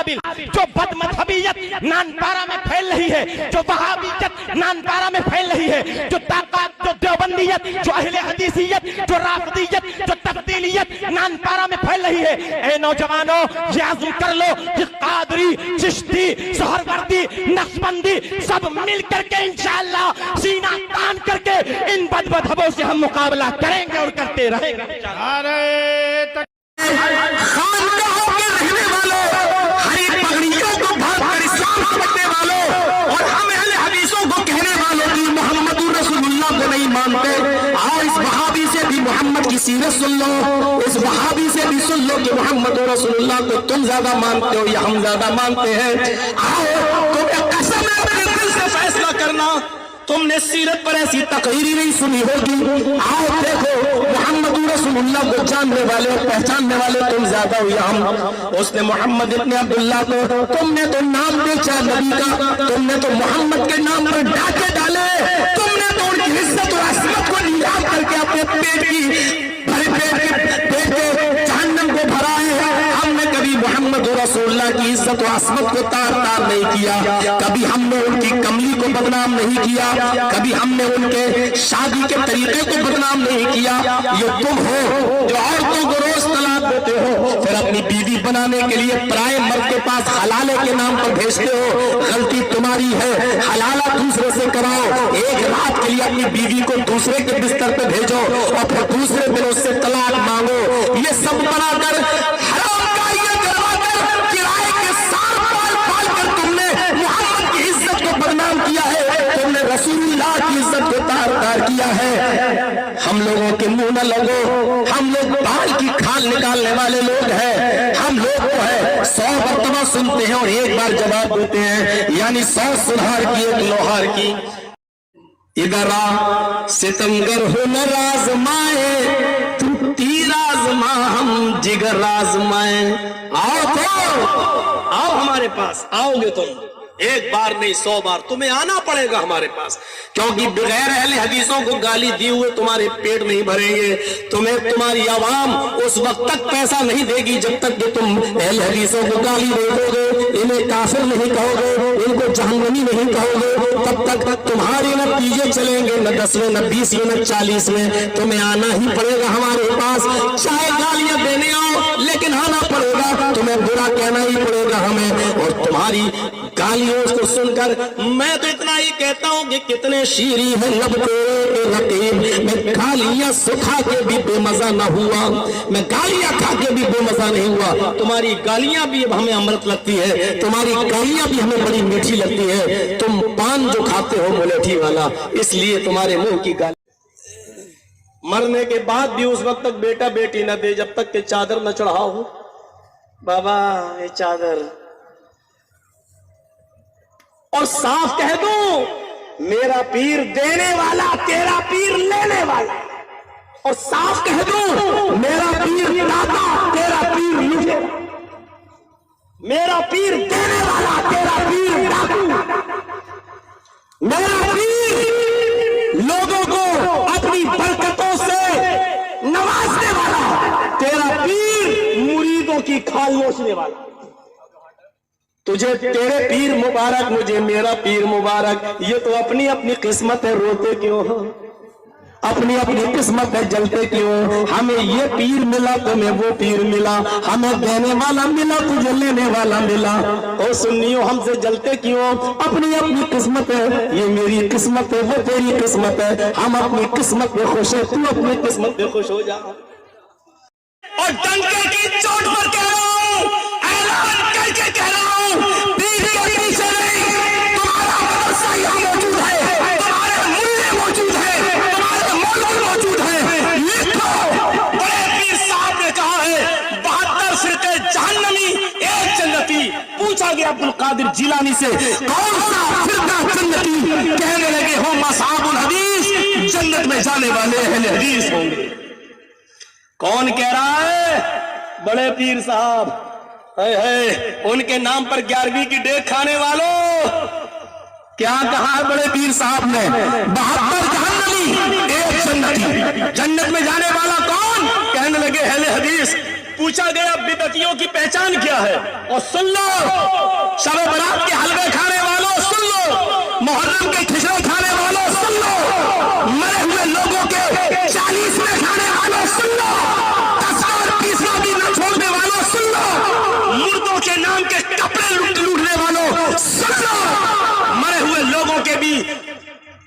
काबिल, जो बदमजहबियत नानपारा में फैल रही है, जो वहाबियत नानपारा में फैल रही है, जो ताकत, जो देवबंदियत, जो अहले हदीसियत, जो राफिदियत, जो तब्दीलियत नानपारा में फैल रही है, ए नौजवानों ये आज़म कर लो कि कादरी, चिश्ती, सोहरवर्दी, नक्शबंदी सब मिल करके इंशाअल्लाह सीना तान करके इन बदमजहबों से हम मुकाबला करेंगे और करते रहेंगे। खानकाहों के रहने वालों, हरी पगड़ियों को भागकर इस्लाम समझने वालों और हम अहले हदीसों को कहने वालों की मोहम्मद रसूलुल्लाह को नहीं मानते, आओ इस वहाबी से भी मोहम्मद की सीरत सुन लो, इस वहाबी से भी सुन लो कि मोहम्मद रसूलुल्लाह को तुम ज्यादा मानते हो या हम ज्यादा मानते हैं। आओ तुम्हें कसम है मेरे दिल से फैसला करना, तुमने सीरत पर ऐसी तकरीर नहीं सुनी होगी। आओ देखो मोहम्मद रसूलुल्लाह को जानने वाले और पहचानने वाले तुम ज्यादा हो या हम। उसने मोहम्मद इब्ने अब्दुल्लाह को, तुमने तो नाम बेचा नबी का, तुमने तो मोहम्मद के नाम पर डाके डाले, तुमने तो उनकी इज्जत और असमत को नीलाम करके अपने पेट के जहन्नम को भरा है। हमने कभी मोहम्मद रसूलुल्लाह की इज्जत और असमत को तार तार नहीं किया, कभी हमने उनकी कमली को बदनाम नहीं किया, कभी हमने उनके शादी के तरीके को बदनाम नहीं किया। ये तुम हो जो औरतों को रोज तलाक देते हो, फिर अपनी बीवी बनाने के लिए पराए मर्द के पास हलाले के नाम पर भेजते हो। गलती तुम्हारी है, हलाला दूसरे से कराओ, एक रात के लिए अपनी बीवी को दूसरे के बिस्तर पे भेजो और फिर दूसरे दिन उससे तलाक मांगो। ये सब बनाकर हराम का ये करवाकर किराए के साथ पाल पाल कर तुमने मोहम्मद की इज्जत को बदनाम किया है, तुमने रसूलुल्लाह की इज्जत को तार तार किया है। हम लोगों के मुंह न लगो, हम लोग बाल की खाल निकालने वाले लोग हैं। हम लोग को है 100 मरतबा सुनते हैं और एक बार जवाब देते हैं, यानी 100 सुधार की एक लोहार की। इधर आ सितमगर हो न राज़माए, तू तीर आज़मा हम जिगर आज़माए। आओ तो आओ हमारे पास, आओगे तुम एक बार नहीं 100 बार तुम्हें आना पड़ेगा हमारे पास, क्योंकि बगैर अहले हदीसों को गाली दिए हुए तुम्हारे पेट नहीं भरेंगे। तुम्हें तुम्हारी आवाम उस वक्त तक पैसा नहीं देगी जब तक कि तुम अहले हदीसों को गाली नहीं दोगे, इन्हें काफिर नहीं कहोगे, इनको जहन्नमी नहीं कहोगे, तब तक तुम्हारे नतीजे चलेंगे न 10वें न 20वें न 40 में। तुम्हें आना ही पड़ेगा हमारे पास, चाहे गालियां देने आओ लेकिन आना पड़ेगा, तुम्हें बुरा कहना ही पड़ेगा हमें। और तुम्हारी गालियों को सुनकर मैं तो इतना ही कहता हूं कि कितने शीरी हैं लब तेरे रकीब। मैं गालियां सुखा के भी बेमजा न हुआ, मैं गालियां खा के भी बेमजा नहीं हुआ। तुम्हारी गालियां भी अब हमें अमृत लगती है, तुम्हारी गालियां भी हमें बड़ी मीठी लगती है। तुम पान जो खाते हो मुलेठी वाला, इसलिए तुम्हारे मुंह की गाली। मरने के बाद भी उस वक्त तक बेटा बेटी न दे जब तक के चादर न चढ़ाओ। बाबा ये चादर, और साफ कह दूं मेरा पीर देने वाला, तेरा पीर लेने वाला। और साफ कह दूं मेरा पीर दाता, तेरा पीर लुटे। मेरा पीर देने वाला, तेरा पीर डाकू। मेरा पीर लोगों को अपनी बरकतों से नवाजने वाला, तेरा पीर मुरीदों की खाल नोचने वाला। तुझे तेरे पीर मुबारक, मुझे मेरा पीर मुबारक। ये तो अपनी अपनी किस्मत है, रोते क्यों हो? अपनी अपनी किस्मत है, जलते क्यों? हमें ये पीर मिला, तुम्हें वो पीर मिला, हमें देने वाला मिला, तुझे लेने वाला मिला। ओ सुन्नियों हमसे जलते क्यों? अपनी अपनी किस्मत है, ये मेरी किस्मत है, वो तेरी किस्मत है। हम अपनी किस्मत पे खुश है, तू अपनी किस्मत पे खुश हो जा। और डंके की चोट पर कह रहा हूं, ऐलान करके कह रहा हूं, पीर के पीछे नहीं, तुम्हारा मदरसा यहां मौजूद है, तुम्हारे मुल्ले मौजूद है, तुम्हारे मौलवी मौजूद है। लिखो, बड़े पीर साहब ने कहा है 72 फिरके जहन्नमी, एक जन्नती। पूछा गया अब्दुल कादिर जिलानी से, कौन सा फिरका जन्नती? कहने लगे हो मसहाबुल हदीस, जन्नत में जाने वाले अहले हदीस होंगे। कौन कह रहा है? बड़े पीर साहब। है उनके नाम पर 11वीं की डेग खाने वालों, क्या कहा है बड़े पीर साहब ने? 72 जहन्नमी, एक जन्नती। जन्नत में जाने वाला कौन? कहने लगे अहले हदीस। पूछा गया बिदअतियों की पहचान क्या है, और सुन लो शब बरात के हलवे खाने वालों सुन लो, मुहर्रम के खिचड़े खाने वालों सुन लो, मरे हुए लोगों के 40 में खाने वालों सुन लो, 10 और 20 भी न छोड़ने वालों सुन लो, मुर्दों के नाम के कपड़े लूटने वालों सुन लो, मरे हुए लोगों के भी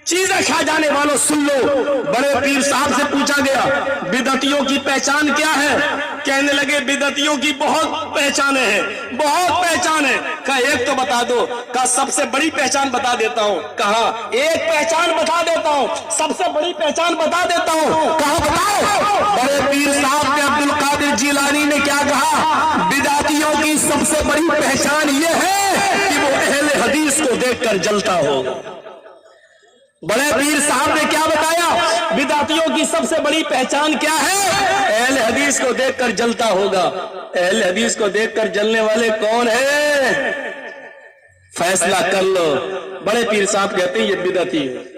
चीजें खा जाने वालों सुन लो। बड़े पीर साहब से पूछा गया बिदअतियों की पहचान क्या है, कहने लगे बिदअतियों की बहुत पहचाने हैं, बहुत पहचान है। कहा एक तो बता दो, कहा सबसे बड़ी पहचान बता देता हूं। कहा एक पहचान बता देता हूं, सबसे बड़ी पहचान बता देता हूं। कहा बताओ। बड़े पीर साहब ने अब्दुल कादिर जिलानी ने क्या कहा, बिदअतियों की सबसे बड़ी पहचान यह है कि वो अहले हदीस को देखकर जलता हो। बड़े पीर साहब ने क्या बताया, बिदअतियों की सबसे बड़ी पहचान क्या है, अहले हदीस को देखकर जलता होगा। अहले हदीस को देखकर जलने वाले कौन है, फैसला कर लो। बड़े पीर साहब कहते हैं ये बिदअती है।